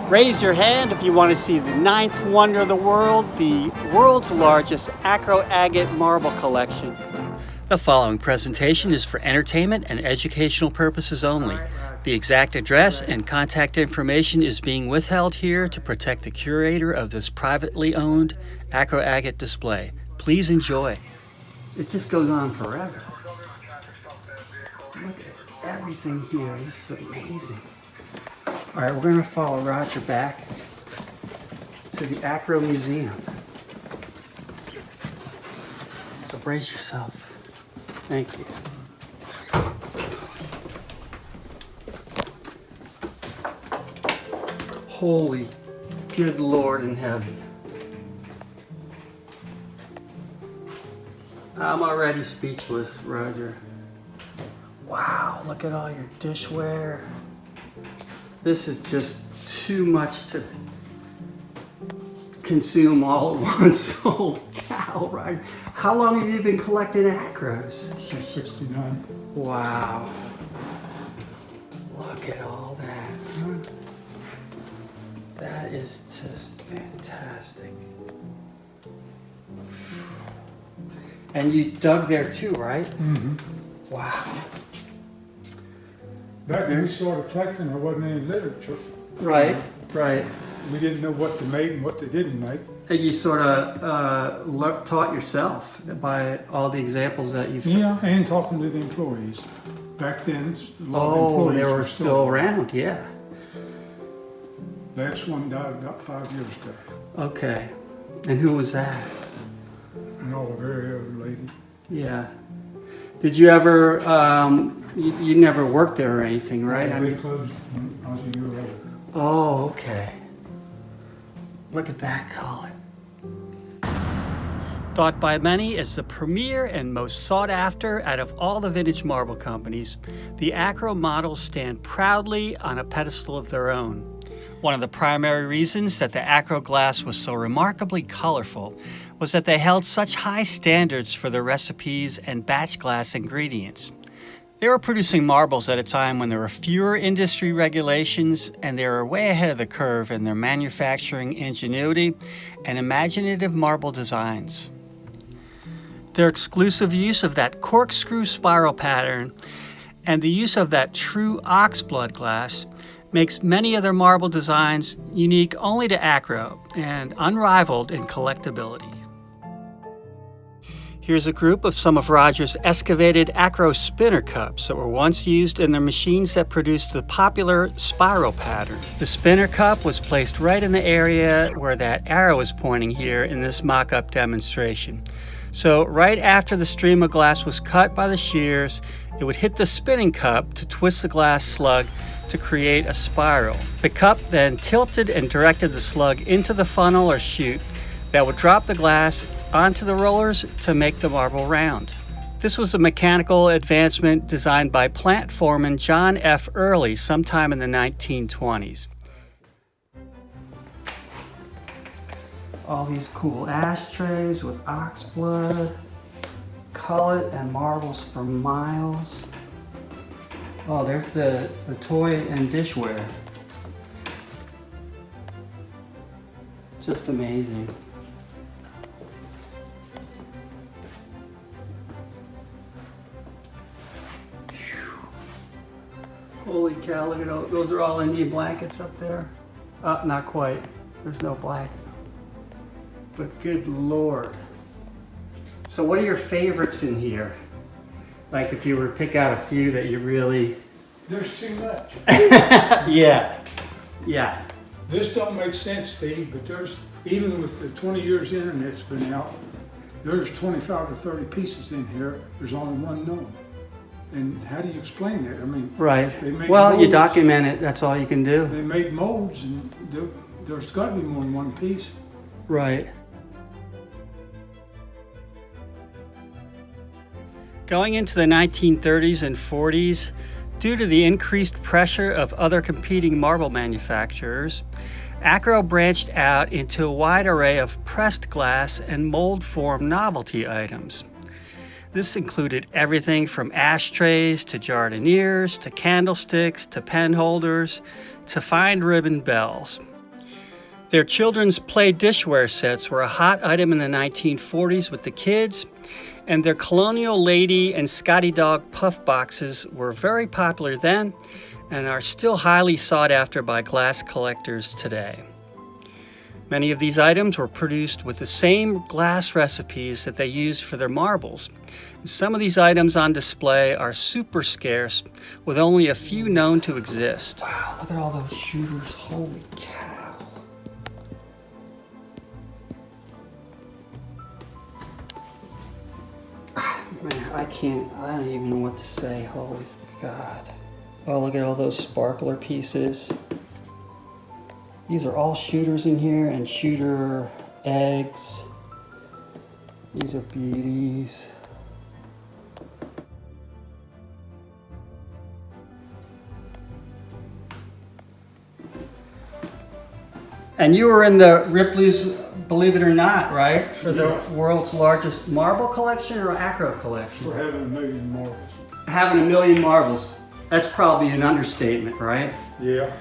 Raise your hand if you want to see the ninth wonder of the world's largest Akro Agate marble collection. The following presentation is for entertainment and educational purposes only. The exact address and contact information is being withheld here to protect the curator of this privately owned Akro Agate display. Please enjoy. It just goes on forever. Look at everything here. This is amazing. All right, we're going to follow Roger back to the Akro Museum. So brace yourself. Thank you. Holy good Lord in heaven. I'm already speechless, Roger. Wow, look at all your dishware. This is just too much to consume all at once. Holy cow, right? How long have you been collecting acros? Since '69. Wow. Look at all that. Huh? That is just fantastic. And you dug there too, right? Mm-hmm. Wow. Back when we started collecting, there wasn't any literature. Right, right. We didn't know what they made and what they didn't make. And you sort of taught yourself by all the examples that you've... Yeah, and talking to the employees. Back then, a lot of employees they were still around, yeah. Last one died about 5 years ago. Okay. And who was that? An old, very old lady. Yeah. Did you ever, you never worked there or anything, right? They closed when I was a year old. Oh, okay. Look at that color. Thought by many as the premier and most sought after out of all the vintage marble companies, the Akro models stand proudly on a pedestal of their own. One of the primary reasons that the Akro glass was so remarkably colorful was that they held such high standards for their recipes and batch glass ingredients. They were producing marbles at a time when there were fewer industry regulations, and they were way ahead of the curve in their manufacturing ingenuity and imaginative marble designs. Their exclusive use of that corkscrew spiral pattern and the use of that true oxblood glass makes many of their marble designs unique only to Akro and unrivaled in collectability. Here's a group of some of Roger's excavated Akro spinner cups that were once used in the machines that produced the popular spiral pattern. The spinner cup was placed right in the area where that arrow is pointing here in this mock-up demonstration. So right after the stream of glass was cut by the shears, it would hit the spinning cup to twist the glass slug to create a spiral. The cup then tilted and directed the slug into the funnel or chute that would drop the glass onto the rollers to make the marble round. This was a mechanical advancement designed by plant foreman John F. Early sometime in the 1920s. All these cool ashtrays with oxblood, cullet and marbles for miles. Oh, there's the toy and dishware. Just amazing. Holy cow, look at all, those are all Indian blankets up there. Not quite, there's no black. But good Lord. So what are your favorites in here? Like if you were to pick out a few that you really... There's too much. Yeah, yeah. This don't make sense, Steve, but there's, even with the 20 years the internet's been out, there's 25 or 30 pieces in here. There's only one known. And how do you explain that? I mean, right. Well, molds. You document it. That's all you can do. They made molds, and there's got to be more than one piece. Right. Going into the 1930s and 40s, due to the increased pressure of other competing marble manufacturers, Akro branched out into a wide array of pressed glass and mold form novelty items. This included everything from ashtrays to jardinières to candlesticks to pen holders to fine ribbon bells. Their children's play dishware sets were a hot item in the 1940s with the kids, and their Colonial Lady and Scotty Dog puff boxes were very popular then and are still highly sought after by glass collectors today. Many of these items were produced with the same glass recipes that they used for their marbles. Some of these items on display are super scarce, with only a few known to exist. Wow, look at all those shooters. Holy cow. Man, I don't even know what to say. Holy God. Oh, look at all those sparkler pieces. These are all shooters in here and shooter eggs. These are beauties. And you were in the Ripley's, believe it or not, right? For the world's largest marble collection or Akro collection? For having 1 million marbles. Having 1 million marbles. That's probably an understatement, right? Yeah.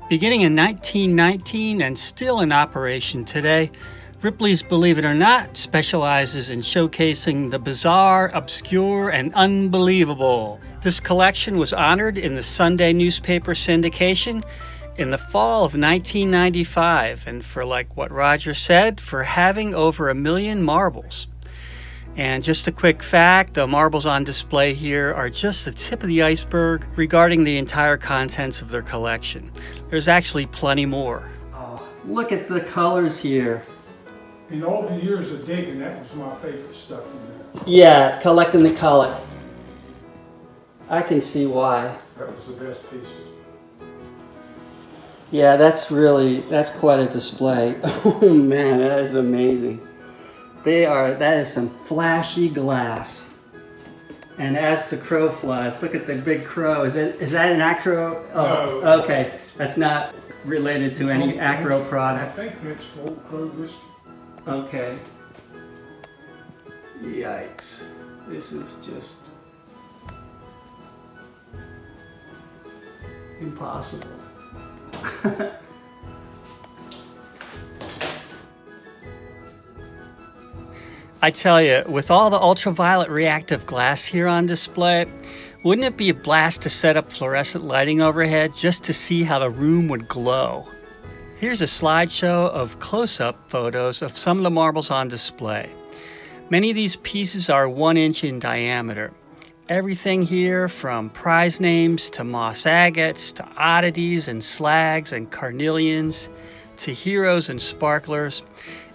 Beginning in 1919 and still in operation today, Ripley's, believe it or not, specializes in showcasing the bizarre, obscure, and unbelievable. This collection was honored in the Sunday newspaper syndication in the fall of 1995, and for, like what Roger said, for having over 1 million marbles. And just a quick fact, the marbles on display here are just the tip of the iceberg regarding the entire contents of their collection. There's actually plenty more. Oh, look at the colors here. In all the years of digging, that was my favorite stuff in there. Yeah, collecting the color. I can see why. That was the best pieces. Yeah, that's quite a display. Oh man, that is amazing. That is some flashy glass. And as the crow flies, look at the big crow. Is that an Akro? Oh, No. Okay. That's not related to any Akro I products. think that's full crow whiskey. Okay. Yikes. This is just impossible. I tell you, with all the ultraviolet reactive glass here on display, wouldn't it be a blast to set up fluorescent lighting overhead just to see how the room would glow? Here's a slideshow of close-up photos of some of the marbles on display. Many of these pieces are 1 inch in diameter. Everything here from prize names to moss agates to oddities and slags and carnelians to heroes and sparklers.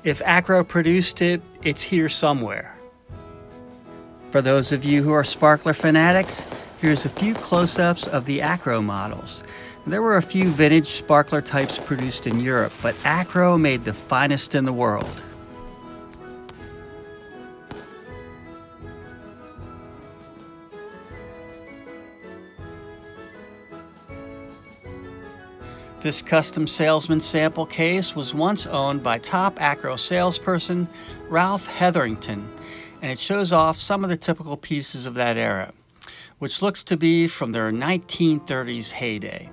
If Akro produced it, it's here somewhere. For those of you who are sparkler fanatics, here's a few close-ups of the Akro models. There were a few vintage sparkler types produced in Europe, but Akro made the finest in the world. This custom salesman sample case was once owned by top Akro salesperson Ralph Hetherington, and it shows off some of the typical pieces of that era, which looks to be from their 1930s heyday.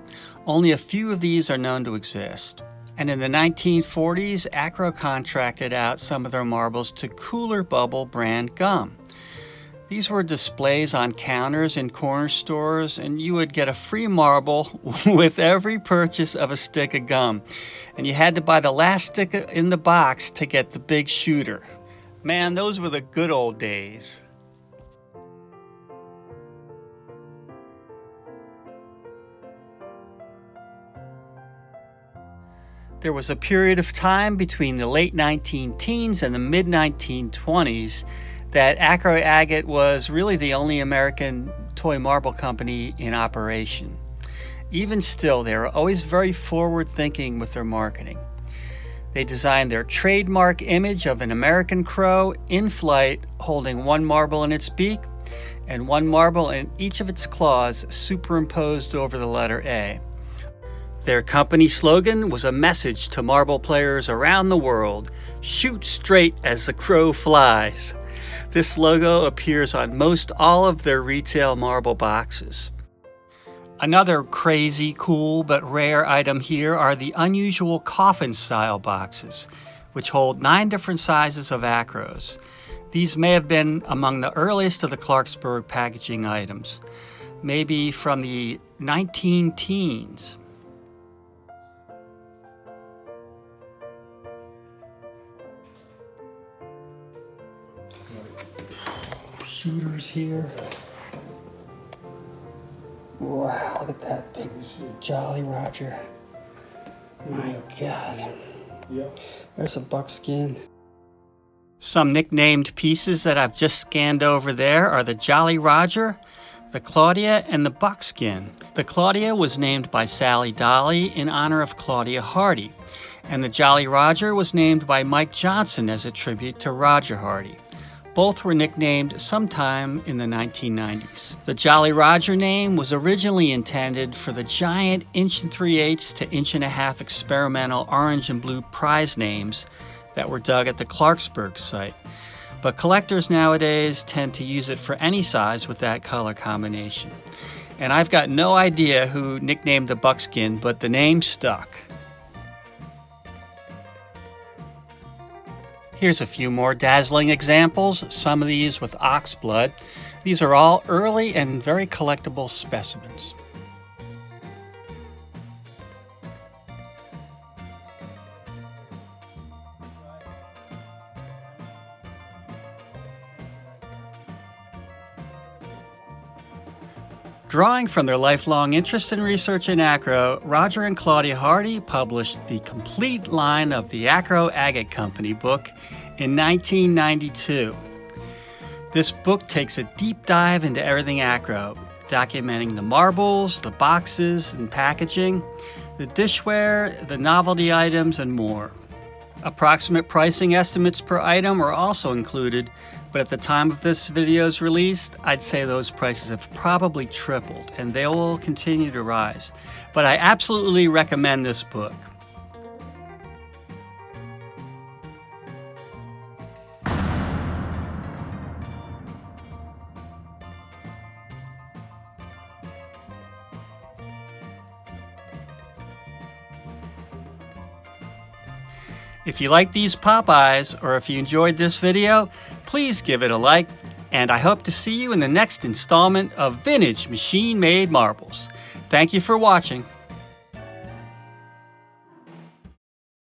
Only a few of these are known to exist. And in the 1940s, Akro contracted out some of their marbles to Cooler Bubble brand gum. These were displays on counters in corner stores, and you would get a free marble with every purchase of a stick of gum. And you had to buy the last stick in the box to get the big shooter. Man, those were the good old days. There was a period of time between the late 19-teens and the mid-1920s that Akro Agate was really the only American toy marble company in operation. Even still, they were always very forward-thinking with their marketing. They designed their trademark image of an American crow in flight, holding 1 marble in its beak and 1 marble in each of its claws superimposed over the letter A. Their company slogan was a message to marble players around the world: shoot straight as the crow flies. This logo appears on most all of their retail marble boxes. Another crazy, cool, but rare item here are the unusual coffin-style boxes, which hold 9 different sizes of Akros. These may have been among the earliest of the Clarksburg packaging items, maybe from the 19-teens. Shooters here. Wow, look at that big Jolly Roger. My God. There's a buckskin. Some nicknamed pieces that I've just scanned over there are the Jolly Roger, the Claudia, and the buckskin. The Claudia was named by Sally Dolly in honor of Claudia Hardy, and the Jolly Roger was named by Mike Johnson as a tribute to Roger Hardy. Both were nicknamed sometime in the 1990s. The Jolly Roger name was originally intended for the giant 1 3/8 to 1.5 inch experimental orange and blue prize names that were dug at the Clarksburg site. But collectors nowadays tend to use it for any size with that color combination. And I've got no idea who nicknamed the buckskin, but the name stuck. Here's a few more dazzling examples, some of these with oxblood. These are all early and very collectible specimens. Drawing from their lifelong interest in research in Akro, Roger and Claudia Hardy published the complete line of the Akro Agate Company book in 1992. This book takes a deep dive into everything Akro, documenting the marbles, the boxes and packaging, the dishware, the novelty items, and more. Approximate pricing estimates per item are also included, but at the time of this video's release, I'd say those prices have probably tripled, and they will continue to rise. But I absolutely recommend this book. If you like these Popeyes, or if you enjoyed this video, please give it a like, and I hope to see you in the next installment of Vintage Machine Made Marbles. Thank you for watching.